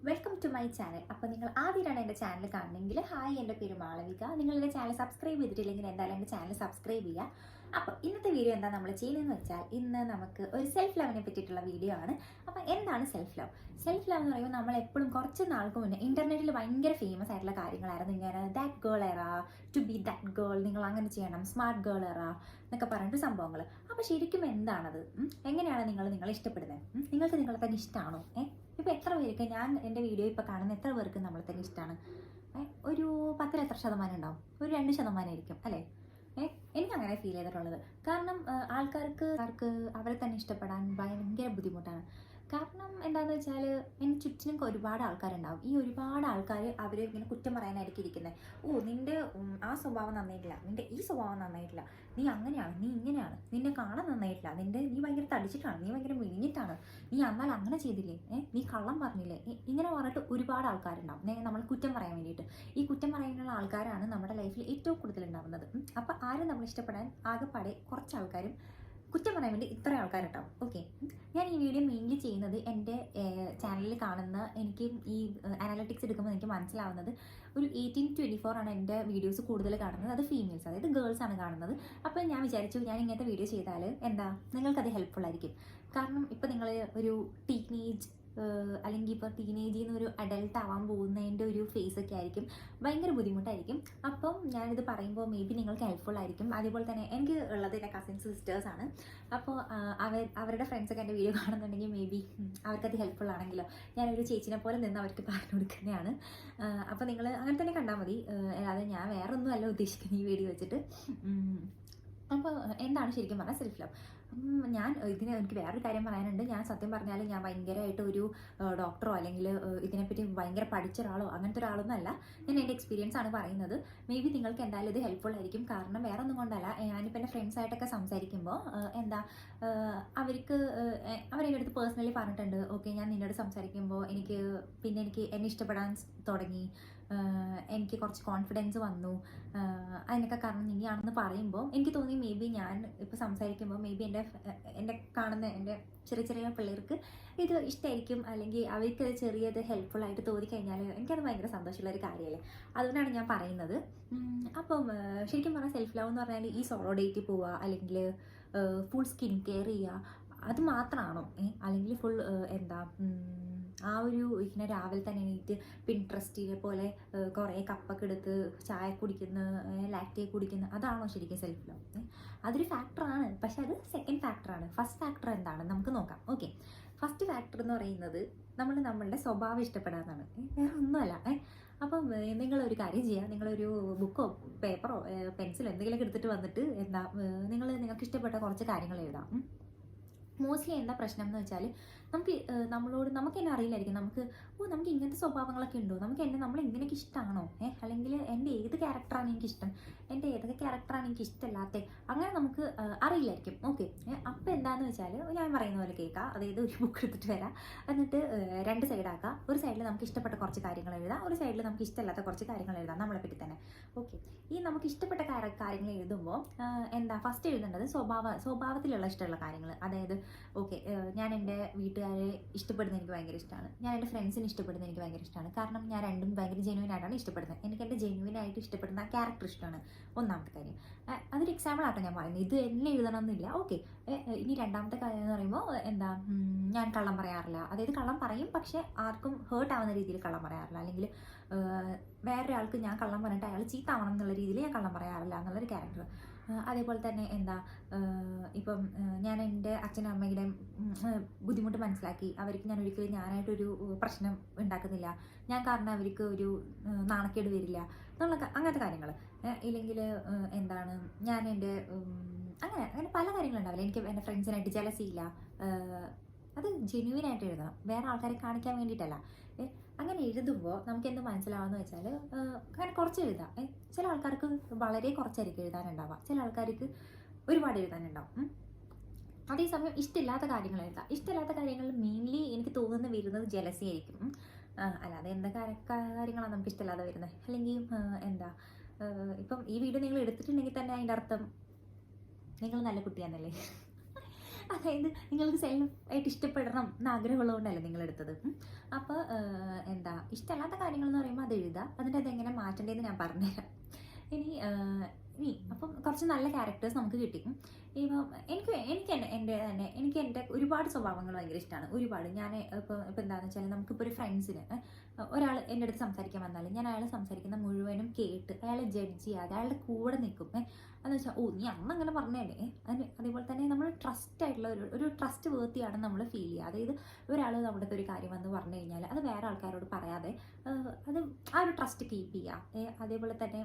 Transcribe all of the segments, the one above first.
Welcome to my channel. അപ്പോൾ നിങ്ങൾ ആദ്യമായിട്ടാണ് എൻ്റെ ചാനൽ കാണുന്നെങ്കിൽ ഹായ്, എൻ്റെ പേര് മാളവിക. നിങ്ങൾ എൻ്റെ ചാനൽ സബ്സ്ക്രൈബ് ചെയ്തിട്ടില്ലെങ്കിൽ എന്തായാലും എൻ്റെ ചാനൽ സബ്സ്ക്രൈബ് ചെയ്യുക. അപ്പോൾ ഇന്നത്തെ വീഡിയോ എന്താ നമ്മൾ ചെയ്യുന്നതെന്ന് വെച്ചാൽ, ഇന്ന് നമുക്ക് ഒരു സെൽഫ് ലവിനെ പറ്റിയിട്ടുള്ള വീഡിയോ ആണ്. അപ്പോൾ എന്താണ് സെൽഫ് ലവ്? സെൽഫ് ലവ് എന്ന് പറയുമ്പോൾ നമ്മൾ എപ്പോഴും കുറച്ച് നാൾക്ക് മുന്നേ ഇൻ്റർനെറ്റിൽ ഭയങ്കര ഫേമസ് ആയിട്ടുള്ള കാര്യങ്ങളായിരുന്നു. ഇങ്ങനെ that girl era, to be that girl, നിങ്ങൾ അങ്ങനെ ചെയ്യണം, സ്മാർട്ട് ഗേൾ എറാ എന്നൊക്കെ പറഞ്ഞിട്ട് സംഭവങ്ങൾ. അപ്പോൾ ശരിക്കും എന്താണത്? എങ്ങനെയാണ് നിങ്ങളെ ഇഷ്ടപ്പെടുന്നത്? നിങ്ങൾക്ക് നിങ്ങളെ തന്നെ ഇഷ്ടമാണോ? ഇപ്പോൾ എത്ര പേർക്ക്, ഞാൻ എൻ്റെ വീഡിയോ ഇപ്പോൾ കാണുന്ന എത്ര പേർക്ക് നമ്മളെ തന്നെ ഇഷ്ടമാണ്? ഒരു 10-ൽ എത്ര ശതമാനം ഉണ്ടാവും? ഒരു 2% ആയിരിക്കും അല്ലേ? എനിക്ക് അങ്ങനെ ഫീൽ ചെയ്തിട്ടുള്ളത്. കാരണം ആൾക്കാർക്ക് അവരെ തന്നെ ഇഷ്ടപ്പെടാൻ ഭയങ്കര ബുദ്ധിമുട്ടാണ്. കാരണം എന്താണെന്ന് വെച്ചാൽ, എൻ്റെ ചുറ്റിനും ഒരുപാട് ആൾക്കാരുണ്ടാവും. ഈ ഒരുപാട് ആൾക്കാർ അവർ ഇങ്ങനെ കുറ്റം പറയാനായിരിക്കും ഇരിക്കുന്നത്. നിൻ്റെ ആ സ്വഭാവം നന്നായിട്ടില്ല, നിൻ്റെ ഈ സ്വഭാവം നന്നായിട്ടില്ല, നീ അങ്ങനെയാണ്, നീ ഇങ്ങനെയാണ്, നിന്നെ കാണാൻ നന്നായിട്ടില്ല, നീ ഭയങ്കര തടിച്ചിട്ടാണ്, നീ ഭയങ്കര മെലിഞ്ഞിട്ടാണ്, നീ എന്നാൽ അങ്ങനെ ചെയ്തില്ലേ, നീ കള്ളം പറഞ്ഞില്ലേ, ഇങ്ങനെ പറഞ്ഞിട്ട് ഒരുപാട് ആൾക്കാരുണ്ടാവും നമ്മൾ കുറ്റം പറയാൻ വേണ്ടിയിട്ട്. ഈ കുറ്റം പറയാനുള്ള ആൾക്കാരാണ് നമ്മുടെ ലൈഫിൽ ഏറ്റവും കൂടുതൽ ഉണ്ടാവുന്നത്. അപ്പോൾ ആരും നമ്മൾ ഇഷ്ടപ്പെടാൻ ആകെപ്പാടെ കുറച്ച് ആൾക്കാരും, കുറ്റം പറയാൻ വേണ്ടി ഇത്ര ആൾക്കാരുണ്ടാവും. ഓക്കെ, ഞാൻ ഈ വീഡിയോ മെയിൻലി ചെയ്യുന്നത് എൻ്റെ ചാനലിൽ കാണുന്ന, എനിക്ക് ഈ അനാലിറ്റിക്സ് എടുക്കുമ്പോൾ എനിക്ക് മനസ്സിലാവുന്നത് ഒരു 18-24 ആണ് എൻ്റെ വീഡിയോസ് കൂടുതൽ കാണുന്നത്. അത് ഫീമെയിൽസ്, അതായത് ഗേൾസ് ആണ് കാണുന്നത്. അപ്പോൾ ഞാൻ വിചാരിച്ചു, ഞാൻ ഇങ്ങനത്തെ വീഡിയോ ചെയ്താൽ നിങ്ങൾക്കത് ഹെൽപ്ഫുൾ ആയിരിക്കും. കാരണം ഇപ്പോൾ നിങ്ങൾ ഒരു ടീനേജ് അല്ലെങ്കിൽ ഇപ്പോൾ ടീനേജിൽ നിന്ന് ഒരു അഡൽട്ട് ആവാൻ പോകുന്നതിൻ്റെ ഒരു ഫേസൊക്കെ ആയിരിക്കും, ഭയങ്കര ബുദ്ധിമുട്ടായിരിക്കും. അപ്പം ഞാനിത് പറയുമ്പോൾ മേ ബി നിങ്ങൾക്ക് ഹെൽപ്ഫുൾ ആയിരിക്കും. അതേപോലെ തന്നെ എനിക്ക് ഉള്ളത് എൻ്റെ കസിൻസ്, സിസ്റ്റേഴ്സാണ്. അപ്പോൾ അവരുടെ ഫ്രണ്ട്സൊക്കെ എൻ്റെ വീഡിയോ കാണുന്നുണ്ടെങ്കിൽ മേ ബി അവർക്കത് ഹെൽപ്ഫുൾ ആണെങ്കിലോ, ഞാനൊരു ചേച്ചിനെ പോലെ നിന്ന് അവർക്ക് പറഞ്ഞു കൊടുക്കുന്നതാണ്. അപ്പോൾ നിങ്ങൾ അങ്ങനെ തന്നെ കണ്ടാൽ മതി, അല്ലാതെ ഞാൻ വേറെ ഒന്നുമല്ല ഉദ്ദേശിക്കുന്നത് ഈ വീഡിയോ വെച്ചിട്ട്. അപ്പോൾ എന്താണ് ശരിക്കും പറഞ്ഞാൽ സെൽഫ് ലവ്? എനിക്ക് വേറൊരു കാര്യം പറയാനുണ്ട്. ഞാൻ സത്യം പറഞ്ഞാൽ ഞാൻ ഭയങ്കരമായിട്ട് ഒരു ഡോക്ടറോ അല്ലെങ്കിൽ ഇതിനെപ്പറ്റി ഭയങ്കര പഠിച്ച ഒരാളോ അങ്ങനത്തെ ഒരാളൊന്നും അല്ല. ഞാൻ എൻ്റെ എക്സ്പീരിയൻസ് ആണ് പറയുന്നത്. മേ ബി നിങ്ങൾക്ക് എന്തായാലും ഇത് ഹെൽപ്ഫുൾ ആയിരിക്കും. കാരണം വേറെ ഒന്നും കൊണ്ടല്ല, ഞാനിപ്പോൾ എൻ്റെ ഫ്രണ്ട്സായിട്ടൊക്കെ സംസാരിക്കുമ്പോൾ അവരെൻ്റെ അടുത്ത് പേഴ്സണലി പറഞ്ഞിട്ടുണ്ട്, ഓക്കെ ഞാൻ നിന്നോട് സംസാരിക്കുമ്പോൾ എനിക്ക് എന്നെ ഇഷ്ടപ്പെടാൻ തുടങ്ങി, എനിക്ക് കുറച്ച് കോൺഫിഡൻസ് വന്നു, അതിനൊക്കെ കാരണം നീയാണെന്ന് പറയുമ്പോൾ എനിക്ക് തോന്നി മേ ബി ഞാൻ ഇപ്പോൾ സംസാരിക്കുമ്പോൾ മേ ബി എൻ്റെ കാണുന്ന എൻ്റെ ചെറിയ ചെറിയ പിള്ളേർക്ക് ഇത് ഇഷ്ടമായിരിക്കും, അല്ലെങ്കിൽ അവർക്ക് ചെറിയത് ഹെൽപ്ഫുൾ ആയിട്ട് തോന്നിക്കഴിഞ്ഞാൽ എനിക്കത് ഭയങ്കര സന്തോഷമുള്ളൊരു കാര്യമല്ലേ. അതുകൊണ്ടാണ് ഞാൻ പറയുന്നത്. അപ്പം ശരിക്കും പറഞ്ഞാൽ സെൽഫ് ലവ് എന്ന് പറഞ്ഞാൽ ഈ സോളോ ഡേറ്റിൽ പോവുക, അല്ലെങ്കിൽ ഫുൾ സ്കിൻ കെയർ ചെയ്യുക, അത് മാത്രമാണോ? അല്ലെങ്കിൽ ഫുൾ ആ ഒരു ഇങ്ങനെ രാവിലെ തന്നെ എണീറ്റ് പിൻട്രസ്റ്റിനെ പോലെ കുറേ കപ്പൊക്കെ എടുത്ത് ചായ കുടിക്കുന്ന, ലാക്റ്റേ കുടിക്കുന്ന, അതാണോ ശരിക്കും സെൽഫ് ലവ്? അതൊരു ഫാക്ടറാണ്, പക്ഷെ അത് സെക്കൻഡ് ഫാക്ടറാണ്. ഫസ്റ്റ് ഫാക്ടർ എന്താണ് നമുക്ക് നോക്കാം. ഓക്കെ, ഫസ്റ്റ് ഫാക്ടർ എന്ന് പറയുന്നത് നമ്മളുടെ സ്വഭാവം ഇഷ്ടപ്പെടാന്നാണ്, വേറെ ഒന്നുമല്ല. അപ്പം നിങ്ങളൊരു കാര്യം ചെയ്യുക, നിങ്ങളൊരു ബുക്കോ പേപ്പറോ പെൻസിലോ എന്തെങ്കിലുമൊക്കെ എടുത്തിട്ട് വന്നിട്ട് നിങ്ങൾക്ക് ഇഷ്ടപ്പെട്ട കുറച്ച് കാര്യങ്ങൾ എഴുതാം. മോസ്റ്റ്ലി എന്താ പ്രശ്നം എന്ന് വെച്ചാൽ, നമുക്ക് എന്നെ അറിയില്ലായിരിക്കും, നമുക്ക് ഇങ്ങനത്തെ സ്വഭാവങ്ങളൊക്കെ ഉണ്ടോ, നമ്മൾ ഇങ്ങനെയൊക്കെ ഇഷ്ടമാണോ, അല്ലെങ്കിൽ എൻ്റെ ഏത് ക്യാരക്ടറാണ് എനിക്കിഷ്ടം, എൻ്റെ ഏതൊക്കെ ക്യാരക്ടറാണ് എനിക്ക് ഇഷ്ടമല്ലാത്ത, അങ്ങനെ നമുക്ക് അറിയില്ലായിരിക്കും. ഓക്കെ, അപ്പോൾ എന്താണെന്ന് വെച്ചാൽ ഞാൻ പറയുന്ന പോലെ കേൾക്കുക. അതായത് ഒരു ബുക്ക് എടുത്തിട്ട് വരാം, എന്നിട്ട് 2 സൈഡാക്കുക. ഒരു സൈഡിൽ നമുക്ക് ഇഷ്ടപ്പെട്ട കുറച്ച് കാര്യങ്ങൾ എഴുതാം, ഒരു സൈഡിൽ നമുക്ക് ഇഷ്ടമല്ലാത്ത കുറച്ച് കാര്യങ്ങൾ എഴുതാം നമ്മളെപ്പറ്റി തന്നെ. ഓക്കെ, ഈ നമുക്ക് ഇഷ്ടപ്പെട്ട കാര്യങ്ങൾ എഴുതുമ്പോൾ ഫസ്റ്റ് എഴുതേണ്ടത് സ്വഭാവത്തിലുള്ള ഇഷ്ടമുള്ള കാര്യങ്ങൾ. അതായത് ഓക്കെ, ഞാൻ എൻ്റെ വീട്ടുകാരെ ഇഷ്ടപ്പെടുന്നത് എനിക്ക് ഭയങ്കര ഇഷ്ടമാണ്, ഞാൻ എൻ്റെ ഫ്രണ്ട്സിനെ ഇഷ്ടപ്പെടുന്നത് എനിക്ക് ഭയങ്കര ഇഷ്ടമാണ്. കാരണം ഞാൻ രണ്ടും ഭയങ്കര ജെന്യൂൻ ആയിട്ടാണ് ഇഷ്ടപ്പെടുന്നത്. എനിക്ക് എൻ്റെ ജെന്യൂൻ ആയിട്ട് ഇഷ്ടപ്പെടുന്ന ക്യാരക്ടർ ഇഷ്ടമാണ്, ഒന്നാമത്തെ കാര്യം. അതൊരു എക്സാമ്പിൾ ആട്ടോ ഞാൻ പറയുന്നത്, ഇത് എല്ലാം എഴുതണമെന്നില്ല. ഓക്കെ, ഇനി രണ്ടാമത്തെ കാര്യം എന്ന് പറയുമ്പോൾ ഞാൻ കള്ളം പറയാറില്ല. അതായത് കള്ളം പറയും, പക്ഷെ ആർക്കും ഹേർട്ട് ആവുന്ന രീതിയിൽ കള്ളം പറയാറില്ല, അല്ലെങ്കിൽ വേറൊരാൾക്ക് ഞാൻ കള്ളം പറഞ്ഞിട്ട് അയാൾ ചീത്താവണം എന്നുള്ള രീതിയിൽ ഞാൻ കള്ളം പറയാറില്ല എന്നുള്ളൊരു ക്യാരക്ടർ. അതേപോലെ തന്നെ ഇപ്പം ഞാൻ എൻ്റെ അച്ഛനും അമ്മയുടെ ബുദ്ധിമുട്ട് മനസ്സിലാക്കി, അവർക്ക് ഞാൻ ഒരിക്കലും ഞാനായിട്ടൊരു പ്രശ്നം ഉണ്ടാക്കുന്നില്ല, ഞാൻ കാരണം അവർക്ക് ഒരു നാണക്കേട് വരില്ല അങ്ങനത്തെ കാര്യങ്ങൾ. ഇല്ലെങ്കിൽ ഞാൻ എൻ്റെ അങ്ങനെ പല കാര്യങ്ങളുണ്ടാവില്ല. എനിക്ക് എൻ്റെ ഫ്രണ്ട്സിനായിട്ട് ജലസിയില്ല, അത് ജെന്യൂനായിട്ട് എഴുതണം, വേറെ ആൾക്കാരെ കാണിക്കാൻ വേണ്ടിയിട്ടല്ല. അങ്ങനെ എഴുതുമ്പോൾ നമുക്ക് എന്ത് മനസ്സിലാവുമെന്ന് വെച്ചാൽ, അങ്ങനെ കുറച്ച് എഴുതാം. ചില ആൾക്കാർക്ക് വളരെ കുറച്ചായിരിക്കും എഴുതാനുണ്ടാവുക, ചില ആൾക്കാർക്ക് ഒരുപാട് എഴുതാനുണ്ടാവും. അതേസമയം ഇഷ്ടമില്ലാത്ത കാര്യങ്ങൾ എഴുതാം. ഇഷ്ടമില്ലാത്ത കാര്യങ്ങൾ മെയിൻലി എനിക്ക് വരുന്നത് ജലസി ആയിരിക്കും. അല്ലാതെ എന്താ കാര്യങ്ങളാണ് നമുക്ക് ഇഷ്ടമില്ലാതെ വരുന്നത്? അല്ലെങ്കിൽ ഇപ്പം ഈ വീഡിയോ നിങ്ങൾ എടുത്തിട്ടുണ്ടെങ്കിൽ തന്നെ അതിൻ്റെ അർത്ഥം നിങ്ങൾ നല്ല കുട്ടിയാണെന്നല്ലേ. അതായത് നിങ്ങൾക്ക് സെൽഫ് ആയിട്ട് ഇഷ്ടപ്പെടണം എന്ന് ആഗ്രഹമുള്ളതുകൊണ്ടല്ലേ നിങ്ങളെടുത്തത്. അപ്പോൾ ഇഷ്ടമല്ലാത്ത കാര്യങ്ങൾ എന്ന് പറയുമ്പോൾ അത് എഴുതുക, അതിൻ്റെ അതെങ്ങനെ മാറ്റേണ്ടതെന്ന് ഞാൻ പറഞ്ഞുതരാം. ഇനി അപ്പം കുറച്ച് നല്ല ക്യാരക്ടേഴ്സ് നമുക്ക് കിട്ടി. ഇപ്പം എനിക്ക് എൻ്റെ ഒരുപാട് സ്വഭാവങ്ങൾ ഭയങ്കര ഇഷ്ടമാണ്. ഒരുപാട് ഞാൻ ഇപ്പോൾ എന്താണെന്ന് വെച്ചാൽ നമുക്കിപ്പോൾ ഒരു ഫ്രണ്ട്സിന് ഒരാൾ എൻ്റെ അടുത്ത് സംസാരിക്കാൻ വന്നാൽ ഞാൻ അയാൾ സംസാരിക്കുന്ന മുഴുവനും കേട്ട് അയാളെ ജഡ്ജ് ചെയ്യാതെ അയാളുടെ കൂടെ നിൽക്കും. എന്ന് വെച്ചാൽ നീ അങ്ങനെ പറഞ്ഞതല്ലേ. അതേപോലെ തന്നെ നമ്മൾ ട്രസ്റ്റ് ആയിട്ടുള്ള ഒരു ട്രസ്റ്റ് വേർത്തിയാണ് നമ്മൾ ഫീൽ ചെയ്യുക. അതായത് ഒരാൾ നമ്മുടെ ഒരു കാര്യം വന്ന് പറഞ്ഞു കഴിഞ്ഞാൽ അത് വേറെ ആൾക്കാരോട് പറയാതെ അത് ആ ഒരു ട്രസ്റ്റ് കീപ്പ് ചെയ്യുക. അതേപോലെ തന്നെ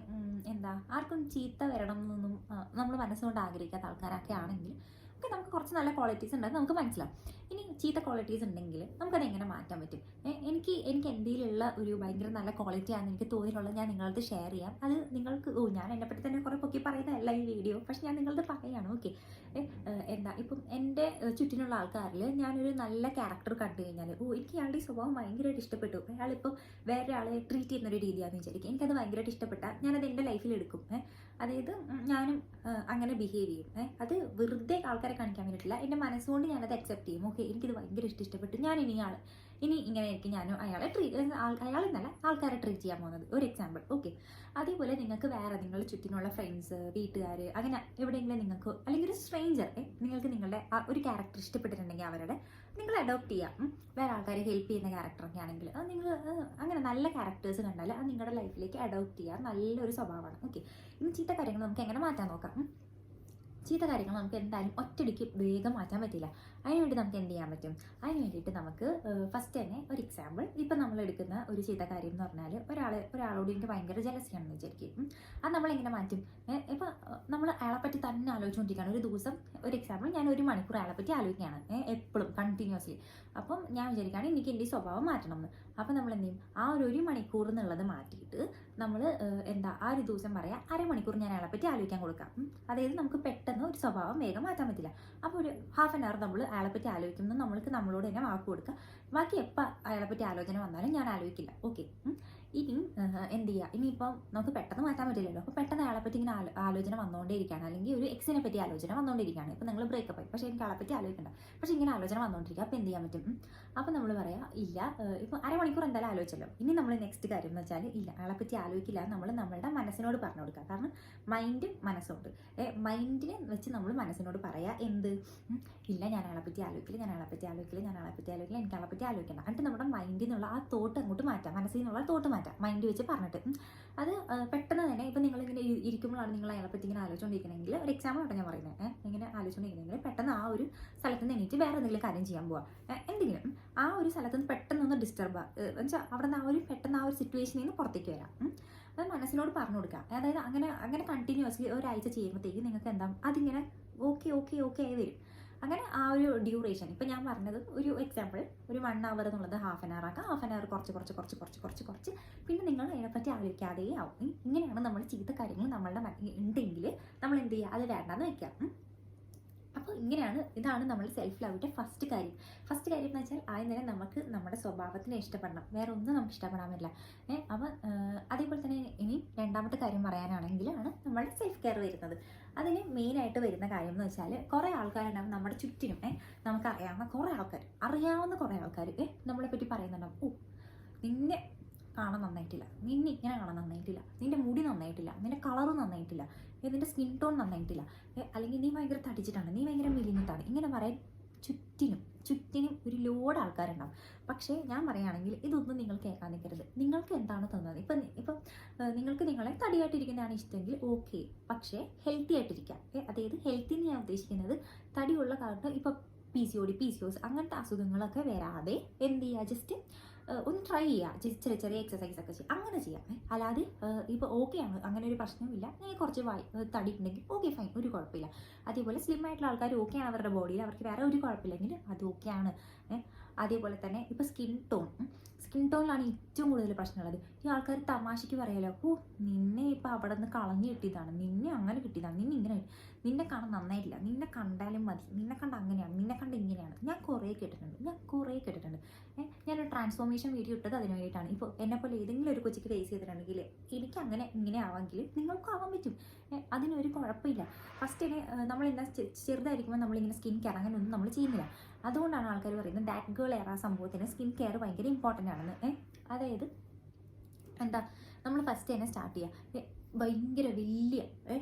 ആർക്കും ചീത്ത വരണം എന്നൊന്നും നമ്മൾ മനസ്സുകൊണ്ട് ആഗ്രഹിക്കാത്ത ആൾക്കാരൊക്കെ ആണെങ്കിൽ നമുക്ക് കുറച്ച് നല്ല ക്വാളിറ്റീസ് ഉണ്ടെന്ന് നമുക്ക് മനസ്സിലാവും. ഇനി ചീത്ത ക്വാളിറ്റീസ് ഉണ്ടെങ്കിൽ നമുക്കത് എങ്ങനെ മാറ്റാൻ പറ്റും? എനിക്ക് എന്തെങ്കിലുള്ള ഒരു ഭയങ്കര നല്ല ക്വാളിറ്റി ആണെന്ന് എനിക്ക് തോന്നിയിട്ടുള്ളത് ഞാൻ നിങ്ങളത് ഷെയർ ചെയ്യാം. അത് നിങ്ങൾക്ക് ഞാൻ എന്നെപ്പറ്റി തന്നെ കുറേ പൊക്കി പറയുന്നതല്ല ഈ വീഡിയോ, പക്ഷെ ഞാൻ നിങ്ങളത് പറയുകയാണ്. ഓക്കെ, ഇപ്പം എൻ്റെ ചുറ്റിനുള്ള ആൾക്കാരിൽ ഞാനൊരു നല്ല ക്യാരക്ടർ കണ്ടു കഴിഞ്ഞാൽ എനിക്ക് അയാളുടെ സ്വഭാവം ഭയങ്കരമായിട്ട് ഇഷ്ടപ്പെട്ടു, അയാളിപ്പോൾ വേറെ ആളെ ട്രീറ്റ് ചെയ്യുന്നൊരു രീതിയാണെന്ന് വിചാരിക്കും, എനിക്കത് ഭയങ്കരമായിട്ട് ഇഷ്ടപ്പെട്ടാൽ ഞാനത് എൻ്റെ ലൈഫിൽ എടുക്കും. അതായത് ഞാനും അങ്ങനെ ബിഹേവ് ചെയ്യും. അത് വെറുതെ ആൾക്കാരെ കാണിക്കാൻ വേണ്ടിയിട്ടില്ല, എൻ്റെ മനസ്സുകൊണ്ട് ഞാനത് അക്സെപ്റ്റ് ചെയ്യും. ഓക്കെ, എനിക്കിത് ഭയങ്കര ഇഷ്ടപ്പെട്ടു, ഞാൻ ഇനി ഇങ്ങനെ ആയിരിക്കും ഞാനും അയാളെന്നല്ല ആൾക്കാരെ ട്രീറ്റ് ചെയ്യാൻ പോകുന്നത്. ഒരു എക്സാമ്പിൾ. ഓക്കെ, അതേപോലെ നിങ്ങൾക്ക് വേറെ നിങ്ങളുടെ ചുറ്റിനുള്ള ഫ്രണ്ട്സ്, വീട്ടുകാർ, അങ്ങനെ എവിടെയെങ്കിലും നിങ്ങൾക്ക് അല്ലെങ്കിൽ ഒരു സ്ട്രേഞ്ചർ നിങ്ങൾക്ക് നിങ്ങളുടെ ഒരു ക്യാരക്ടർ ഇഷ്ടപ്പെട്ടിട്ടുണ്ടെങ്കിൽ അവരുടെ നിങ്ങൾ അഡോപ്റ്റ് ചെയ്യാം. വേറെ ആൾക്കാരെ ഹെൽപ്പ് ചെയ്യുന്ന ക്യാരക്ടറൊക്കെ ആണെങ്കിൽ അത് നിങ്ങൾ അങ്ങനെ നല്ല ക്യാരക്ടേഴ്സ് കണ്ടാൽ അത് നിങ്ങളുടെ ലൈഫിലേക്ക് അഡോപ്റ്റ് ചെയ്യാൻ നല്ലൊരു സ്വഭാവമാണ്. ഓക്കെ, ഇനി ചീത്ത കാര്യങ്ങൾ നമുക്ക് എങ്ങനെ മാറ്റാൻ നോക്കാം. ചീത്ത കാര്യങ്ങൾ നമുക്ക് എന്തായാലും ഒറ്റയടിക്ക് വേഗം മാറ്റാൻ പറ്റില്ല. അതിനുവേണ്ടി നമുക്ക് എന്ത് ചെയ്യാൻ പറ്റും? അതിന് വേണ്ടിയിട്ട് നമുക്ക് ഫസ്റ്റ് തന്നെ ഒരു എക്സാമ്പിൾ, ഇപ്പം നമ്മൾ എടുക്കുന്ന ഒരു ചീത്ത കാര്യം എന്ന് പറഞ്ഞാൽ ഒരാളോട് എനിക്ക് ഭയങ്കര ജലസിയാണെന്ന് വിചാരിക്കും. അത് നമ്മളെങ്ങനെ മാറ്റും? ഇപ്പം നമ്മൾ അയാളെപ്പറ്റി തന്നെ ആലോചിച്ചുകൊണ്ടിരിക്കുകയാണ്. ഒരു ദിവസം ഒരു എക്സാമ്പിൾ, ഞാൻ 1 മണിക്കൂർ അയാളെപ്പറ്റി ആലോചിക്കുകയാണ് എപ്പോഴും കണ്ടിന്യൂസ്ലി. അപ്പം ഞാൻ വിചാരിക്കുകയാണ് എനിക്ക് എൻ്റെ സ്വഭാവം മാറ്റണം എന്ന്. അപ്പം നമ്മൾ എന്ത് ചെയ്യും? ആ ഒരു മണിക്കൂർ എന്നുള്ളത് മാറ്റിയിട്ട് നമ്മൾ ആ ഒരു ദിവസം പറയാം അരമണിക്കൂർ ഞാൻ അയാളെപ്പറ്റി ആലോചിക്കാൻ കൊടുക്കാം. അതായത് നമുക്ക് പെട്ടെന്ന് ഒരു സ്വഭാവം വേഗം മാറ്റാൻ പറ്റില്ല. അപ്പോൾ ഒരു ½ ആൻ അവർ നമ്മൾ അയാളെപ്പറ്റി ആലോചിക്കുന്നത് നമ്മളോട് തന്നെ വാക്ക് കൊടുക്കുക. ബാക്കി എപ്പോൾ അയാളെപ്പറ്റി ആലോചന വന്നാലും ഞാൻ ആലോചിക്കില്ല. ഓക്കെ, ഇനി എന്ത് ചെയ്യുക? ഇനിയിപ്പം നമുക്ക് പെട്ടെന്ന് മാറ്റാൻ പറ്റില്ലല്ലോ. അപ്പോൾ പെട്ടെന്ന് അയാളെപ്പറ്റി ഇങ്ങനെ ആലോചന വന്നുകൊണ്ടേയിരിക്കുകയാണ്, അല്ലെങ്കിൽ ഒരു എക്സിനെ പറ്റി ആലോചന വന്നുകൊണ്ടിരിക്കുകയാണ്. ഇപ്പം നിങ്ങൾ ബ്രേക്കപ്പ് ആയി, പക്ഷേ എനിക്ക് അയാളെപ്പറ്റി ആലോചിക്കണ്ട, പക്ഷേ ഇങ്ങനെ ആലോചന വന്നുകൊണ്ടിരിക്കുക. അപ്പോൾ എന്ത് ചെയ്യാൻ പറ്റും? അപ്പോൾ നമ്മൾ പറയാം ഇല്ല, ഇപ്പം അരമണിക്കൂർ എന്തായാലും ആലോചിച്ചല്ലോ, ഇനി നമ്മൾ നെക്സ്റ്റ് കാര്യം എന്ന് വെച്ചാൽ ഇല്ല, അയാളെപ്പറ്റി ആലോചിക്കില്ല നമ്മൾ നമ്മളുടെ മനസ്സിനോട് പറഞ്ഞു കൊടുക്കുക. കാരണം മൈൻഡും മനസ്സുണ്ട്. മൈൻഡിനെ വെച്ച് നമ്മൾ മനസ്സിനോട് പറയാം എന്ത്? ഇല്ല, ഞാൻ അയാളെപ്പറ്റി ആലോചിക്കില്ല, എനിക്ക് അയാളെപ്പറ്റി ആലോചിക്കണം. എന്നിട്ട് നമ്മുടെ മൈൻഡിൽ നിന്നുള്ള ആ തോട്ട് അങ്ങോട്ട് മാറ്റാം, മനസ്സിൽ നിന്നുള്ള തോട്ട് മാറ്റാം, മൈൻഡ് വെച്ച് പറഞ്ഞിട്ട്. അത് പെട്ടെന്ന് തന്നെ ഇപ്പം നിങ്ങളിങ്ങനെ ഇരിക്കുമ്പോഴാണ് നിങ്ങൾ അയാളെപ്പറ്റി ഇങ്ങനെ ആലോചിച്ചുകൊണ്ടിരിക്കണമെങ്കിൽ, ഒരു എക്സാമ്പിൾ ആട്ടോ ഞാൻ പറയുന്നത്, ഇങ്ങനെ ആലോചിച്ചുകൊണ്ടിരിക്കണമെങ്കിൽ പെട്ടെന്ന് ആ ഒരു സ്ഥലത്ത് നിന്ന് എണീറ്റ് വേറെ എന്തെങ്കിലും കാര്യം ചെയ്യാൻ പോവുക. എന്തെങ്കിലും ആ ഒരു സ്ഥലത്ത് നിന്ന് പെട്ടെന്നൊന്ന് ഡിസ്റ്റർബ് വെച്ചാൽ അവിടെ നിന്ന് പെട്ടെന്ന് ആ ഒരു സിറ്റുവേഷനിൽ നിന്ന് പുറത്തേക്ക് വരാം. അത് മനസ്സിനോട് പറഞ്ഞു കൊടുക്കുക. അതായത് അങ്ങനെ കണ്ടിന്യൂസ്ലി ഒരാഴ്ച ചെയ്യുമ്പോഴത്തേക്ക് നിങ്ങൾക്ക് അതിങ്ങനെ ഓക്കെ ആയി വരും. അങ്ങനെ ആ ഒരു ഡ്യൂറേഷൻ, ഇപ്പം ഞാൻ പറഞ്ഞത് ഒരു എക്സാമ്പിൾ, ഒരു 1 അവർ എന്നുള്ളത് ½ ആൻ അവർ ആക്കാം. ½ ആൻ അവർ കുറച്ച് പിന്നെ നിങ്ങൾ അതിനെപ്പറ്റി ആലോചിക്കാതെ ആവും. ഇങ്ങനെയാണ് നമ്മൾ ചീത്ത കാര്യങ്ങൾ നമ്മളുടെ ഉണ്ടെങ്കിൽ നമ്മൾ എന്ത് ചെയ്യുക? അത് വേണ്ടാന്ന് വയ്ക്കാം. അപ്പോൾ ഇതാണ് നമ്മൾ സെൽഫ് ലവിൻ്റെ ഫസ്റ്റ് കാര്യം എന്ന് വെച്ചാൽ ആദ്യം തന്നെ നമുക്ക് നമ്മുടെ സ്വഭാവത്തിനെ ഇഷ്ടപ്പെടണം, വേറെ ഒന്നും നമുക്ക് ഇഷ്ടപ്പെടാൻ പറ്റില്ല. അപ്പം അതേപോലെ തന്നെ ഇനി രണ്ടാമത്തെ കാര്യം പറയാനാണെങ്കിലാണ് നമ്മുടെ സെൽഫ് കെയർ വരുന്നത്. അതിന് മെയിനായിട്ട് വരുന്ന കാര്യം എന്ന് വെച്ചാൽ കുറേ ആൾക്കാരുണ്ടാവും നമ്മുടെ ചുറ്റിനും. നമുക്കറിയാവുന്ന കുറേ ആൾക്കാർ നമ്മളെ പറ്റി പറയുന്നുണ്ടാവും, നിന്നെ കാണാൻ നന്നായിട്ടില്ല, നിന്നെ ഇങ്ങനെ കാണാൻ നന്നായിട്ടില്ല, നിന്റെ മുടി നന്നായിട്ടില്ല, നിന്റെ കളറ് നന്നായിട്ടില്ല, നിന്റെ സ്കിൻ ടോൺ നന്നായിട്ടില്ല, അല്ലെങ്കിൽ നീ ഭയങ്കര തടിച്ചിട്ടാണ്, നീ ഭയങ്കര മെലിഞ്ഞിട്ടാണ്, ഇങ്ങനെ പറയാൻ ചുറ്റിനും ഒരു ലോഡ് ആൾക്കാരുണ്ടാവും. പക്ഷേ ഞാൻ പറയുകയാണെങ്കിൽ ഇതൊന്നും നിങ്ങൾ കേൾക്കാൻ നിൽക്കരുത്. നിങ്ങൾക്ക് എന്താണ് തോന്നുന്നത്? ഇപ്പം നിങ്ങൾക്ക് നിങ്ങളെ തടിയായിട്ടിരിക്കുന്നതാണ് ഇഷ്ടമെങ്കിൽ ഓക്കെ, പക്ഷേ ഹെൽത്തി ആയിട്ടിരിക്കാം. അതായത് ഹെൽത്തി എന്ന് ഞാൻ ഉദ്ദേശിക്കുന്നത് തടിയുള്ള കാരണം ഇപ്പം PCOS അങ്ങനത്തെ അസുഖങ്ങളൊക്കെ വരാതെ എന്ത് ചെയ്യുക? ജസ്റ്റ് ഒന്ന് ട്രൈ ചെയ്യുക, ചെറിയ എക്സസൈസ് ഒക്കെ ചെയ്യുക, അങ്ങനെ ചെയ്യാം. അല്ലാതെ ഇപ്പോൾ ഓക്കെയാണ്, അങ്ങനെ ഒരു പ്രശ്നമില്ല, ഞാൻ കുറച്ച് തടി ഉണ്ടെങ്കിൽ ഓക്കെ ഫൈൻ, ഒരു കുഴപ്പമില്ല. അതേപോലെ സ്ലിം ആയിട്ടുള്ള ആൾക്കാർ ഓക്കെയാണ് അവരുടെ ബോഡിയിൽ, അവർക്ക് വേറെ ഒരു കുഴപ്പമില്ലെങ്കിൽ അത് ഓക്കെയാണ്. അതേപോലെ തന്നെ ഇപ്പോൾ സ്കിൻ ടോണിലാണ് ഏറ്റവും കൂടുതൽ പ്രശ്നമുള്ളത്. ഈ ആൾക്കാർ തമാശയ്ക്ക് പറയാലോ, നിന്നെ ഇപ്പോൾ അവിടെ നിന്ന് കളഞ്ഞു കിട്ടിയതാണ്, നിന്നെ അങ്ങനെ കിട്ടിയതാണ്, നിന്നെ കാണാൻ നന്നായിട്ടില്ല, നിന്നെ കണ്ടാലും മതി, നിന്നെ കണ്ട അങ്ങനെയാണ്, നിന്നെ കണ്ട ഇങ്ങനെയാണ്. ഞാൻ കുറേ കേട്ടിട്ടുണ്ട്. ഞാനൊരു ട്രാൻസ്ഫോർമേഷൻ വീഡിയോ ഇട്ടത് അതിന് വേണ്ടിയിട്ടാണ്. ഇപ്പോൾ എന്നെപ്പോലെ ഏതെങ്കിലും ഒരു കൊച്ചിക്ക് ഫേസ് ചെയ്തിട്ടുണ്ടെങ്കിൽ എനിക്ക് അങ്ങനെ ഇങ്ങനെ ആവാമെങ്കിൽ നിങ്ങൾക്കും ആവാൻ പറ്റും. അതിനൊരു കുഴപ്പമില്ല. ഫസ്റ്റ് നമ്മളെന്താ ചെറുതായിരിക്കുമ്പോൾ നമ്മളിങ്ങനെ സ്കിൻ കെയർ അങ്ങനെയൊന്നും നമ്മൾ ചെയ്യുന്നില്ല. അതുകൊണ്ടാണ് ആൾക്കാർ പറയുന്നത് ദാറ്റ് ഗേൾ എറ സംഭവത്തിന് സ്കിൻ കെയർ ഭയങ്കര ഇമ്പോർട്ടൻ്റ് ആണെന്ന്. അതായത് എന്താ, നമ്മൾ ഫസ്റ്റ് തന്നെ സ്റ്റാർട്ട് ചെയ്യുക. ഭയങ്കര വലിയ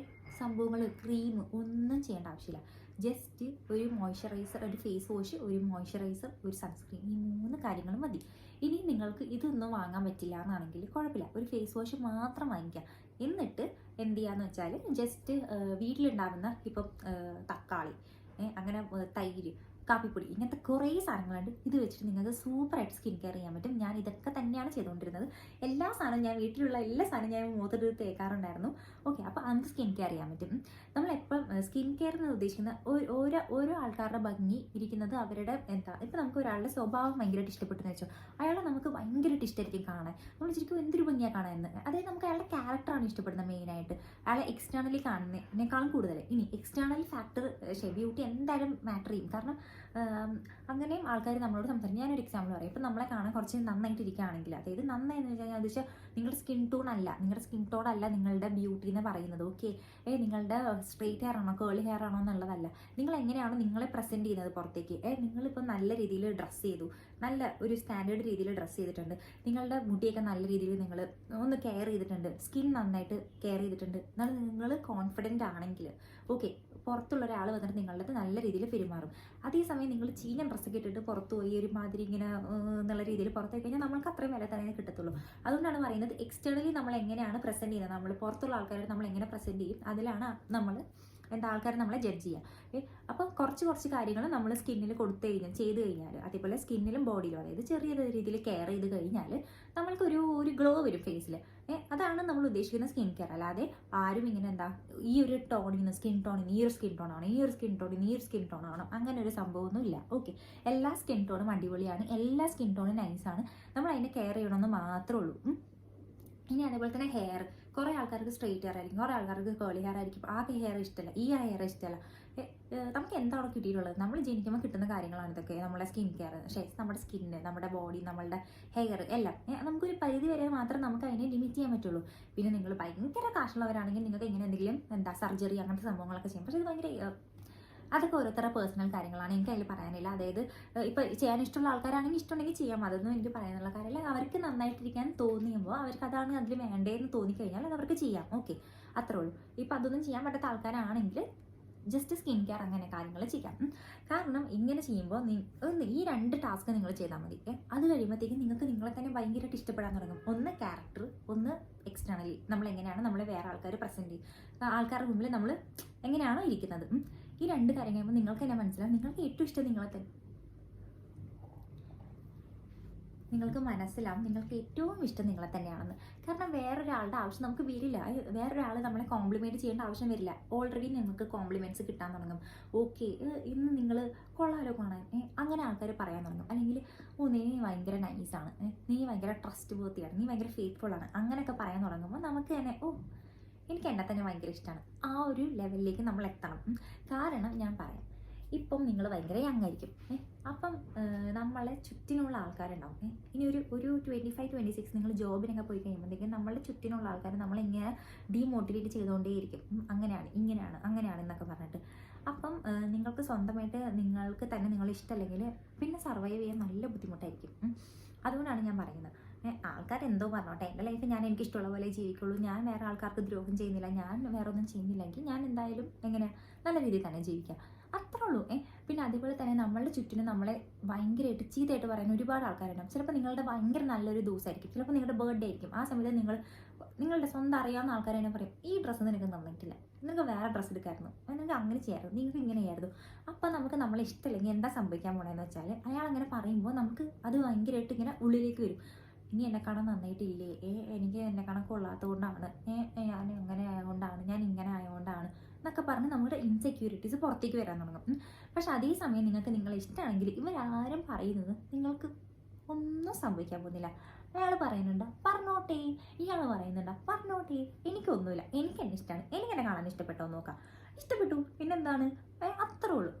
സംഭവങ്ങൾ ക്രീം ഒന്നും ചെയ്യേണ്ട ആവശ്യമില്ല. ജസ്റ്റ് ഒരു മോയ്സ്ചറൈസർ, ഒരു ഫേസ് വാഷ്, ഒരു മോയ്സ്ചറൈസർ, ഒരു സൺസ്ക്രീൻ, ഈ 3 കാര്യങ്ങൾ മതി. ഇനി നിങ്ങൾക്ക് ഇതൊന്നും വാങ്ങാൻ പറ്റില്ല എന്നാണെങ്കിൽ കുഴപ്പമില്ല, ഒരു ഫേസ് വാഷ് മാത്രം വാങ്ങിക്കുക. എന്നിട്ട് എന്ത് ചെയ്യാന്ന് വെച്ചാൽ ജസ്റ്റ് വീട്ടിലുണ്ടാകുന്ന ഇപ്പം തക്കാളി, അങ്ങനെ തൈര്, കാപ്പിപ്പൊടി, ഇങ്ങനത്തെ കുറേ സാധനങ്ങളുണ്ട്. ഇത് വെച്ചിട്ട് നിങ്ങൾക്ക് സൂപ്പറായിട്ട് സ്കിൻ കെയർ ചെയ്യാൻ പറ്റും. ഞാൻ ഇതൊക്കെ തന്നെയാണ് ചെയ്തുകൊണ്ടിരുന്നത്. എല്ലാ സാധനവും ഞാൻ വീട്ടിലുള്ള എല്ലാ സാധനവും ഞാൻ മുഖത്തെടുത്ത് തേക്കാറുണ്ടായിരുന്നു. ഓക്കെ, അപ്പോൾ നമുക്ക് സ്കിൻ കെയർ ചെയ്യാൻ പറ്റും. നമ്മളെപ്പം സ്കിൻ കെയർ എന്ന് ഉദ്ദേശിക്കുന്ന ഓരോ ആൾക്കാരുടെ ഭംഗി ഇരിക്കുന്നത് അവരുടെ എന്താ, ഇപ്പം നമുക്ക് ഒരാളുടെ സ്വഭാവം ഭയങ്കരമായിട്ട് ഇഷ്ടപ്പെട്ടെന്ന് വെച്ചോ, അയാളെ നമുക്ക് ഭയങ്കരമായിട്ട് ഇഷ്ടമായിരിക്കും കാണാൻ. നമ്മൾ ശരിക്കും എന്തൊരു ഭംഗിയാണ് കാണാനെന്ന്. അതായത് നമുക്ക് അയാളുടെ ക്യാരക്ടറാണ് ഇഷ്ടപ്പെടുന്നത് മെയിനായിട്ട്, അയാളെ എക്സ്റ്റേണലി കാണുന്നതിനേക്കാളും കൂടുതൽ. ഇനി എക്സ്റ്റേണൽ ഫാക്ടർ ബ്യൂട്ടി എന്തായാലും മാറ്റർ ചെയ്യും. കാരണം അങ്ങനെയും ആൾക്കാർ നമ്മളോട് സംസാരിക്കും. ഞാനൊരു എക്സാമ്പിൾ പറയും. ഇപ്പം നമ്മളെ കാണാൻ കുറച്ച് നന്നായിട്ട് ഇരിക്കുകയാണെങ്കിൽ, അതായത് നന്നായെന്ന് വെച്ച് കഴിഞ്ഞാൽ അത് വെച്ചാൽ നിങ്ങളുടെ സ്കിൻ ടോൺ അല്ല നിങ്ങളുടെ ബ്യൂട്ടി എന്ന് പറയുന്നത്. ഓക്കെ, നിങ്ങളുടെ സ്ട്രെയിറ്റ് ഹെയർ ആണോ കേളി ഹെയർ ആണോ എന്നുള്ളതല്ല. നിങ്ങൾ എങ്ങനെയാണോ നിങ്ങളെ പ്രസൻറ്റ് ചെയ്യുന്നത് പുറത്തേക്ക്. നിങ്ങളിപ്പോൾ നല്ല രീതിയിൽ ഡ്രസ്സ് ചെയ്തു, നല്ല ഒരു സ്റ്റാൻഡേർഡ് രീതിയിൽ ഡ്രസ്സ് ചെയ്തിട്ടുണ്ട്, നിങ്ങളുടെ മുടിയൊക്കെ നല്ല രീതിയിൽ നിങ്ങൾ ഒന്ന് കെയർ ചെയ്തിട്ടുണ്ട്, സ്കിൻ നന്നായിട്ട് കെയർ ചെയ്തിട്ടുണ്ട്, എന്നാൽ നിങ്ങൾ കോൺഫിഡൻ്റ് ആണെങ്കിൽ ഓക്കെ, പുറത്തുള്ള ഒരാൾ വന്നിട്ട് നിങ്ങളുടെ നല്ല രീതിയിൽ പെരുമാറും. അതേസമയം നിങ്ങൾ ചീഞ്ഞ ഡ്രസ്സൊക്കെ ഇട്ടിട്ട് പുറത്ത് പോയി ഒരുമാതിരി ഇങ്ങനെ എന്നുള്ള രീതിയിൽ പുറത്തേക്ക് കഴിഞ്ഞാൽ നമ്മൾക്ക് അത്രയും വില തന്നെ കിട്ടത്തുള്ളൂ. അതുകൊണ്ടാണ് പറയുന്നത് എക്സ്റ്റേണലി നമ്മൾ എങ്ങനെയാണ് പ്രസൻറ്റ് ചെയ്യുന്നത്, നമ്മൾ പുറത്തുള്ള ആൾക്കാരെ നമ്മൾ എങ്ങനെ പ്രസൻറ്റ് ചെയ്യും, അതിലാണ് നമ്മൾ ആൾക്കാർ നമ്മളെ ജഡ്ജ് ചെയ്യുക. അപ്പോൾ കുറച്ച് കാര്യങ്ങൾ നമ്മൾ സ്കിന്നിൽ ചെയ്ത് കഴിഞ്ഞാൽ, അതേപോലെ സ്കിന്നിലും ബോഡിയിലും, അതായത് ചെറിയ രീതിയിൽ കെയർ ചെയ്ത് കഴിഞ്ഞാൽ നമ്മൾക്കൊരു ഗ്ലോ വരും ഫേസിൽ. അതാണ് നമ്മൾ ഉദ്ദേശിക്കുന്ന സ്കിൻ കെയർ. അല്ലാതെ ആരും ഇങ്ങനെ എന്താ ഈ ഒരു ടോണിന് സ്കിൻ ടോണിന് ഈ ഒരു സ്കിൻ ടോണാണ്, ഈ ഒരു സ്കിൻ ടോണിന് ഈ ഒരു സ്കിൻ ടോണാണ്, അങ്ങനെ ഒരു സംഭവമൊന്നും ഇല്ല. ഓക്കെ, എല്ലാ സ്കിൻ ടോണും അടിപൊളിയാണ്, എല്ലാ സ്കിൻ ടോണും നൈസാണ്. നമ്മൾ അതിനെ കെയർ ചെയ്യണമെന്ന് മാത്രമേ ഉള്ളൂ. ഇനി അതേപോലെ തന്നെ ഹെയർ, കുറേ ആൾക്കാർക്ക് സ്ട്രെയിറ്റ് ഹെയർ ആയിരിക്കും, കുറേ ആൾക്കാർക്ക് കേളി ഹെയർ ആയിരിക്കും. ആ ഹെയർ ഇഷ്ടമല്ല, ഈ ഹെയർ ഇഷ്ടമല്ല. നമുക്ക് എന്താണ് കിട്ടിയിട്ടുള്ളത്? നമ്മൾ ജനിക്കുമ്പോൾ കിട്ടുന്ന കാര്യങ്ങളാണ് ഇതൊക്കെ. നമ്മുടെ സ്കിൻ കെയർ, നമ്മുടെ സ്കിന്ന്, നമ്മുടെ ബോഡി, നമ്മളുടെ ഹെയർ എല്ലാം നമുക്കൊരു പരിധി വരെ മാത്രം നമുക്ക് അതിനെ ലിമിറ്റ് ചെയ്യാൻ പറ്റുള്ളൂ. പിന്നെ നിങ്ങൾ ഭയങ്കര കാശുള്ളവരാണെങ്കിൽ നിങ്ങൾക്ക് ഇങ്ങനെ എന്തെങ്കിലും സർജറി അങ്ങനത്തെ സംഭവങ്ങളൊക്കെ ചെയ്യും. പക്ഷേ ഇത് ഭയങ്കര അതൊക്കെ ഓരോരുത്തരുടെ പേഴ്സണൽ കാര്യങ്ങളാണ്, എനിക്ക് അതിൽ പറയാനില്ല. അതായത് ഇപ്പോൾ ചെയ്യാൻ ഇഷ്ടമുള്ള ആൾക്കാരാണെങ്കിൽ ഇഷ്ടമുണ്ടെങ്കിൽ ചെയ്യാം, അതൊന്നും എനിക്ക് പറയാനുള്ള കാര്യമില്ല. അവർക്ക് നന്നായിട്ടിരിക്കാൻ തോന്നിയുമ്പോൾ അവർക്ക് അതാണ് അതിൽ വേണ്ടതെന്ന് തോന്നിക്കഴിഞ്ഞാൽ അത് അവർക്ക് ചെയ്യാം. ഓക്കെ, അത്രേ ഉള്ളൂ. ഇപ്പം അതൊന്നും ചെയ്യാൻ പറ്റാത്ത ആൾക്കാരാണെങ്കിൽ ജസ്റ്റ് സ്കിൻ കെയർ അങ്ങനെ കാര്യങ്ങൾ ചെയ്യാം. കാരണം ഇങ്ങനെ ചെയ്യുമ്പോൾ ഈ 2 ടാസ്ക് നിങ്ങൾ ചെയ്താൽ മതി. അത് കഴിയുമ്പോഴത്തേക്കും നിങ്ങൾക്ക് നിങ്ങളെ തന്നെ ഭയങ്കരമായിട്ട് ഇഷ്ടപ്പെടാൻ തുടങ്ങും. ഒന്ന് ക്യാരക്ടർ, ഒന്ന് എക്സ്റ്റേണലി നമ്മൾ എങ്ങനെയാണ് നമ്മളെ വേറെ ആൾക്കാർ പ്രസൻറ്റ് ചെയ്യും, ആൾക്കാരുടെ മുമ്പിൽ നമ്മൾ എങ്ങനെയാണോ ഇരിക്കുന്നത്. ഈ 2 കാര്യം കഴിയുമ്പോൾ നിങ്ങൾക്ക് തന്നെ മനസ്സിലാവും നിങ്ങൾക്ക് ഏറ്റവും ഇഷ്ടം നിങ്ങളെ തന്നെ. നിങ്ങൾക്ക് മനസ്സിലാവും നിങ്ങൾക്ക് ഏറ്റവും ഇഷ്ടം നിങ്ങളെ തന്നെയാണെന്ന്. കാരണം വേറൊരാളുടെ ആവശ്യം നമുക്ക് വരില്ല. വേറൊരാൾ നമ്മളെ കോംപ്ലിമെൻറ്റ് ചെയ്യേണ്ട ആവശ്യം വരില്ല. ഓൾറെഡി നിങ്ങൾക്ക് കോംപ്ലിമെൻറ്റ്സ് കിട്ടാൻ തുടങ്ങും. ഓക്കെ, ഇന്ന് നിങ്ങൾ കൊള്ളാലോ കാണാൻ, അങ്ങനെ ആൾക്കാർ പറയാൻ തുടങ്ങും. അല്ലെങ്കിൽ നീ ഭയങ്കര നൈസാണ്, നീ ഭയങ്കര ട്രസ്റ്റ് വർത്തിയാണ്, നീ ഭയങ്കര ഫെയ്ത്ത്ഫുള്ളാണ്, അങ്ങനെയൊക്കെ പറയാൻ തുടങ്ങുമ്പോൾ നമുക്ക് തന്നെ എനിക്ക് എന്നെ തന്നെ ഭയങ്കര ഇഷ്ടമാണ്. ആ ഒരു ലെവലിലേക്ക് നമ്മൾ എത്തണം. കാരണം ഞാൻ പറയാം, ഇപ്പം നിങ്ങൾ ഭയങ്കര യങ് ആയിരിക്കും. അപ്പം നമ്മളെ ചുറ്റിനുള്ള ആൾക്കാരുണ്ടാവും. ഇനി ഒരു 25-26 നിങ്ങൾ ജോബിനൊക്കെ പോയി കഴിയുമ്പോഴത്തേക്കും നമ്മളുടെ ചുറ്റിനുള്ള ആൾക്കാർ നമ്മളിങ്ങനെ ഡീമോട്ടിവേറ്റ് ചെയ്തുകൊണ്ടേയിരിക്കും. അങ്ങനെയാണ് എന്നൊക്കെ പറഞ്ഞിട്ട്. അപ്പം നിങ്ങൾക്ക് സ്വന്തമായിട്ട് നിങ്ങൾക്ക് തന്നെ നിങ്ങളെ ഇഷ്ടമല്ലെങ്കിൽ പിന്നെ സർവൈവ് ചെയ്യാൻ നല്ല ബുദ്ധിമുട്ടായിരിക്കും. അതുകൊണ്ടാണ് ഞാൻ പറയുന്നത്, ആൾക്കാർ എന്തോ പറഞ്ഞോട്ടെ, എൻ്റെ ലൈഫ് ഞാൻ എനിക്കിഷ്ടമുള്ള പോലെ ജീവിക്കുള്ളൂ, ഞാൻ വേറെ ആൾക്കാർക്ക് ദ്രോഹം ചെയ്യുന്നില്ല, ഞാൻ വേറെ ഒന്നും ചെയ്യുന്നില്ലെങ്കിൽ ഞാൻ എന്തായാലും നല്ല രീതിയിൽ തന്നെ ജീവിക്കാം, അത്രേ ഉള്ളൂ. പിന്നെ അതേപോലെ തന്നെ നമ്മളുടെ ചുറ്റിനും നമ്മളെ ഭയങ്കരമായിട്ട് ചീത്തയായിട്ട് പറയുന്ന ഒരുപാട് ആൾക്കാരുണ്ടാവും. ചിലപ്പോൾ നിങ്ങളുടെ ഭയങ്കര നല്ലൊരു ദിവസമായിരിക്കും, ചിലപ്പോൾ നിങ്ങളുടെ ബർത്ത്ഡേ ആയിരിക്കും. ആ സമയത്ത് നിങ്ങളുടെ സ്വന്തം അറിയാവുന്ന ആൾക്കാരെന്നെ പറയും, ഈ ഡ്രസ്സ് നിനക്ക് തന്നിട്ടില്ല, നിനക്ക് വേറെ ഡ്രസ്സ് എടുക്കായിരുന്നു, നിങ്ങൾക്ക് അങ്ങനെ ചെയ്യായിരുന്നു, നിങ്ങൾക്ക് ഇങ്ങനെയായിരുന്നു. അപ്പം നമുക്ക് നമ്മളെ ഇഷ്ടമില്ലെങ്കിൽ എന്താ സംഭവിക്കാൻ പോകണമെന്ന് വെച്ചാൽ, അയാൾ അങ്ങനെ പറയുമ്പോൾ നമുക്ക് അത് ഭയങ്കരമായിട്ട് ഇങ്ങനെ ഉള്ളിലേക്ക് വരും. ഇനി എന്നെ കാണാൻ നന്നായിട്ടില്ലേ, എനിക്ക് എന്നെ കാണാൻ കൊള്ളാത്തത് കൊണ്ടാണ്, ഞാൻ അങ്ങനെ ആയതുകൊണ്ടാണ്, ഞാൻ ഇങ്ങനെ ആയതുകൊണ്ടാണ് എന്നൊക്കെ പറഞ്ഞ് നമ്മുടെ ഇൻസെക്യൂരിറ്റീസ് പുറത്തേക്ക് വരാൻ തുടങ്ങും. പക്ഷെ അതേസമയം നിങ്ങൾക്ക് നിങ്ങളെ ഇഷ്ടമാണെങ്കിൽ ഇവരാരും പറയുന്നത് നിങ്ങൾക്ക് ഒന്നും സംഭവിക്കാൻ പോകുന്നില്ല. അയാൾ പറയുന്നുണ്ടോ പറഞ്ഞോട്ടെ, ഇയാൾ പറയുന്നുണ്ടോ പറഞ്ഞോട്ടെ, എനിക്കൊന്നുമില്ല, എനിക്ക് എന്നെ ഇഷ്ടമാണ്, എനിക്ക് എന്നെ കാണാൻ ഇഷ്ടപ്പെട്ടോ നോക്കാം, ഇഷ്ടപ്പെട്ടു പിന്നെന്താണ്, അത്രേ ഉള്ളൂ.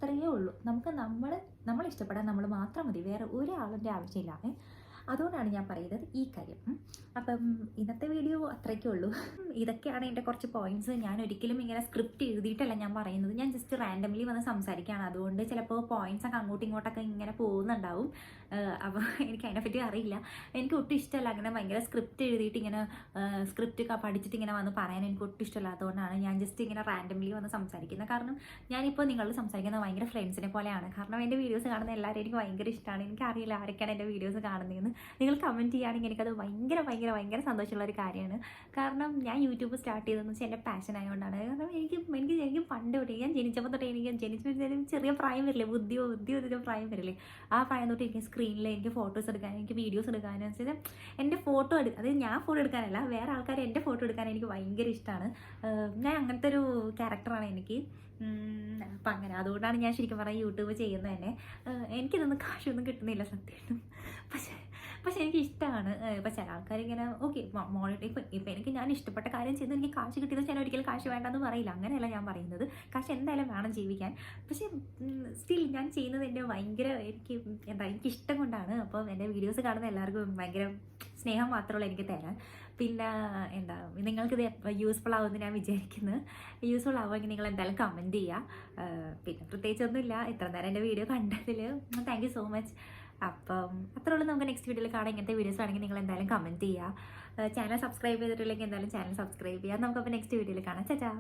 അത്രയേ ഉള്ളൂ. നമുക്ക് നമ്മൾ ഇഷ്ടപ്പെടാൻ നമ്മൾ മാത്രം മതി, വേറെ ഒരാളിൻ്റെ ആവശ്യമില്ല. അതുകൊണ്ടാണ് ഞാൻ പറയുന്നത് ഈ കാര്യം. അപ്പം ഇന്നത്തെ വീഡിയോ അത്രയ്ക്കേ ഉള്ളൂ. ഇതൊക്കെയാണ് എൻ്റെ കുറച്ച് പോയിന്റ്സ്. ഞാൻ ഒരിക്കലും ഇങ്ങനെ സ്ക്രിപ്റ്റ് എഴുതിയിട്ടല്ല ഞാൻ പറയുന്നത്, ഞാൻ ജസ്റ്റ് റാൻഡംലി വന്ന് സംസാരിക്കുകയാണ്. അതുകൊണ്ട് ചിലപ്പോൾ പോയിന്റ്സ് ഒക്കെ അങ്ങോട്ടും ഇങ്ങോട്ടൊക്കെ ഇങ്ങനെ പോകുന്നുണ്ടാവും. അപ്പോൾ എനിക്ക് അതിനെപ്പറ്റി അറിയില്ല. എനിക്ക് ഒട്ടും ഇഷ്ടമല്ല അങ്ങനെ ഭയങ്കര സ്ക്രിപ്റ്റ് എഴുതിയിട്ട് ഇങ്ങനെ സ്ക്രിപ്റ്റ് പഠിച്ചിട്ട് ഇങ്ങനെ വന്ന് പറയാൻ എനിക്ക് ഒട്ടും ഇഷ്ടമല്ല. അതുകൊണ്ടാണ് ഞാൻ ജസ്റ്റ് ഇങ്ങനെ റാൻഡംലി വന്ന് സംസാരിക്കുന്നത്. കാരണം ഞാനിപ്പോൾ നിങ്ങളോട് സംസാരിക്കുന്നത് ഭയങ്കര ഫ്രണ്ട്സിനെ പോലെയാണ്. കാരണം എൻ്റെ വീഡിയോസ് കാണുന്ന എല്ലാവരും എനിക്ക് ഭയങ്കര ഇഷ്ടമാണ്. എനിക്കറിയില്ല ആരൊക്കെയാണ് എൻ്റെ വീഡിയോസ് കാണുന്നതെന്ന്. നിങ്ങൾ കമൻറ്റ് ചെയ്യുകയാണെങ്കിൽ എനിക്കത് ഭയങ്കര ഭയങ്കര ഭയങ്കര സന്തോഷമുള്ളൊരു കാര്യമാണ്. കാരണം ഞാൻ യൂട്യൂബ് സ്റ്റാർട്ട് ചെയ്തതെന്ന് വെച്ചാൽ എൻ്റെ പാഷൻ ആയതുകൊണ്ടാണ്. കാരണം എനിക്ക് പണ്ട് തൊട്ടേ, ഞാൻ ജനിച്ചപ്പോൾ തൊട്ടേ, എനിക്ക് ജനിച്ചപ്പോഴത്തേനും ചെറിയ പ്രായം വരില്ലേ, ബുദ്ധി ഒരു പ്രായം വരില്ലേ, ആ പ്രായം തൊട്ട് എനിക്ക് സ്ക്രീനിൽ എനിക്ക് ഫോട്ടോസ് എടുക്കാൻ, എനിക്ക് വീഡിയോസ് എടുക്കാനും വെച്ചാൽ എൻ്റെ ഫോട്ടോ അതായത് ഞാൻ ഫോട്ടോ എടുക്കാനല്ല, വേറെ ആൾക്കാർ എൻ്റെ ഫോട്ടോ എടുക്കാൻ എനിക്ക് ഭയങ്കര ഇഷ്ടമാണ്. ഞാൻ അങ്ങനത്തെ ഒരു ക്യാരക്ടറാണ് എനിക്ക്. അപ്പം അങ്ങനെ അതുകൊണ്ടാണ് ഞാൻ ശരിക്കും പറഞ്ഞാൽ യൂട്യൂബ് ചെയ്യുന്നത് തന്നെ. എനിക്കിതൊന്നും കാശൊന്നും കിട്ടുന്നില്ല സത്യമായിട്ടും. പക്ഷെ എനിക്ക് ഇഷ്ടമാണ്. ഇപ്പം ചില ആൾക്കാരിങ്ങനെ ഓക്കെ ഇപ്പം എനിക്ക് ഞാൻ ഇഷ്ടപ്പെട്ട കാര്യം ചെയ്ത് എനിക്ക് കാശ് കിട്ടിയത് ഞാൻ ഒരിക്കലും കാശ് വേണ്ടെന്ന് പറയില്ല. അങ്ങനെയല്ല ഞാൻ പറയുന്നത്. കാശ് എന്തായാലും വേണം ജീവിക്കാൻ. പക്ഷേ സ്റ്റിൽ ഞാൻ ചെയ്യുന്നത് എൻ്റെ ഭയങ്കര എനിക്കിഷ്ടം കൊണ്ടാണ്. അപ്പം എൻ്റെ വീഡിയോസ് കാണുന്ന എല്ലാവർക്കും ഭയങ്കര സ്നേഹം മാത്രമുള്ള എനിക്ക് തരാൻ. പിന്നെ നിങ്ങൾക്കിത് യൂസ്ഫുൾ ആവുമെന്ന് ഞാൻ വിചാരിക്കുന്നത്. യൂസ്ഫുൾ ആവുമെങ്കിൽ നിങ്ങൾ എന്തായാലും കമൻറ്റ് ചെയ്യുക. പിന്നെ പ്രത്യേകിച്ചൊന്നുമില്ല. ഇത്ര നേരം എൻ്റെ വീഡിയോ കണ്ടതിൽ താങ്ക് യു സോ മച്ച്. അപ്പം അത്രേ ഉള്ളൂ. നമുക്ക് നെക്സ്റ്റ് വീഡിയോയിൽ കാണാം. ഇങ്ങനത്തെ വീഡിയോസ് ആണെങ്കിൽ നിങ്ങൾ എന്തായാലും കമൻറ്റ് ചെയ്യുക. ചാനൽ സബ്സ്ക്രൈബ് ചെയ്തിട്ടില്ലെങ്കിൽ എന്തായാലും ചാനൽ സബ്സ്ക്രൈബ് ചെയ്യുക. നമുക്കപ്പോൾ നെക്സ്റ്റ് വീഡിയോയിൽ കാണാം. ചാ.